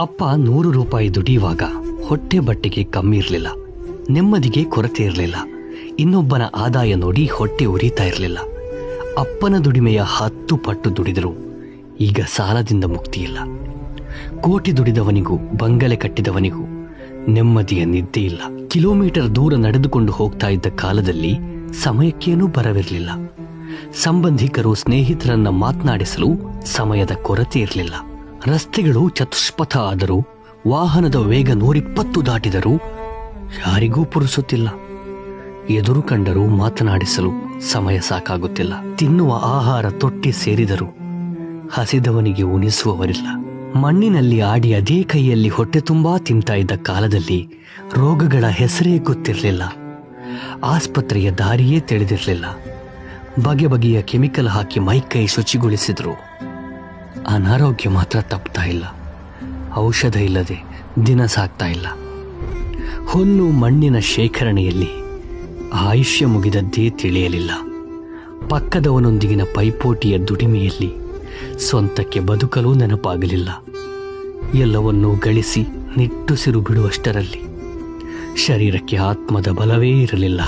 ಅಪ್ಪ 100 ರೂಪಾಯಿ ದುಡಿಯುವಾಗ ಹೊಟ್ಟೆ ಬಟ್ಟೆಗೆ ಕಮ್ಮಿ ಇರಲಿಲ್ಲ, ನೆಮ್ಮದಿಗೆ ಕೊರತೆ ಇರಲಿಲ್ಲ. ಇನ್ನೊಬ್ಬನ ಆದಾಯ ನೋಡಿ ಹೊಟ್ಟೆ ಉರಿತಾ ಇರಲಿಲ್ಲ. ಅಪ್ಪನ ದುಡಿಮೆಯ 10 ಪಟ್ಟು ದುಡಿದರೂ ಈಗ ಸಾಲದಿಂದ ಮುಕ್ತಿ ಇಲ್ಲ. ಕೋಟಿ ದುಡಿದವನಿಗೂ ಬಂಗಲೆ ಕಟ್ಟಿದವನಿಗೂ ನೆಮ್ಮದಿಯ ನಿದ್ದೆ ಇಲ್ಲ. ಕಿಲೋಮೀಟರ್ ದೂರ ನಡೆದುಕೊಂಡು ಹೋಗ್ತಾ ಇದ್ದ ಕಾಲದಲ್ಲಿ ಸಮಯಕ್ಕೇನೂ ಬರವಿರಲಿಲ್ಲ. ಸಂಬಂಧಿಕರು ಸ್ನೇಹಿತರನ್ನ ಮಾತನಾಡಿಸಲು ಸಮಯದ ಕೊರತೆ ಇರಲಿಲ್ಲ. ರಸ್ತೆಗಳು ಚತುಷ್ಪಥ ಆದರೂ, ವಾಹನದ ವೇಗ 120 ದಾಟಿದರೂ ಯಾರಿಗೂ ಪುರುಸುತ್ತಿಲ್ಲ. ಎದುರು ಕಂಡರೂ ಮಾತನಾಡಿಸಲು ಸಮಯ ಸಾಕಾಗುತ್ತಿಲ್ಲ. ತಿನ್ನುವ ಆಹಾರ ತೊಟ್ಟಿ ಸೇರಿದರೂ ಹಸಿದವನಿಗೆ ಉಣಿಸುವವರಿಲ್ಲ. ಮಣ್ಣಿನಲ್ಲಿ ಆಡಿ ಅದೇ ಕೈಯಲ್ಲಿ ಹೊಟ್ಟೆ ತುಂಬಾ ತಿಂತಾ ಇದ್ದ ಕಾಲದಲ್ಲಿ ರೋಗಗಳ ಹೆಸರೇ ಗೊತ್ತಿರಲಿಲ್ಲ. ಆಸ್ಪತ್ರೆಯ ದಾರಿಯೇ ತಿಳಿದಿರಲಿಲ್ಲ. ಬಗೆ ಬಗೆಯ ಕೆಮಿಕಲ್ ಹಾಕಿ ಮೈಕೈ ಶುಚಿಗೊಳಿಸಿದ್ರು. ಅನಾರೋಗ್ಯ ಮಾತ್ರ ತಪ್ತಾ ಇಲ್ಲ. ಔಷಧ ಇಲ್ಲದೆ ದಿನ ಸಾಕ್ತಾ ಇಲ್ಲ. ಹುಲ್ಲು ಮಣ್ಣಿನ ಶೇಖರಣೆಯಲ್ಲಿ ಆಯುಷ್ಯ ಮುಗಿದದ್ದೇ ತಿಳಿಯಲಿಲ್ಲ. ಪಕ್ಕದವನೊಂದಿಗಿನ ಪೈಪೋಟಿಯ ದುಡಿಮೆಯಲ್ಲಿ ಸ್ವಂತಕ್ಕೆ ಬದುಕಲು ನೆನಪಾಗಲಿಲ್ಲ. ಎಲ್ಲವನ್ನೂ ಗಳಿಸಿ ನಿಟ್ಟುಸಿರು ಬಿಡುವಷ್ಟರಲ್ಲಿ ಶರೀರಕ್ಕೆ ಆತ್ಮದ ಬಲವೇ ಇರಲಿಲ್ಲ.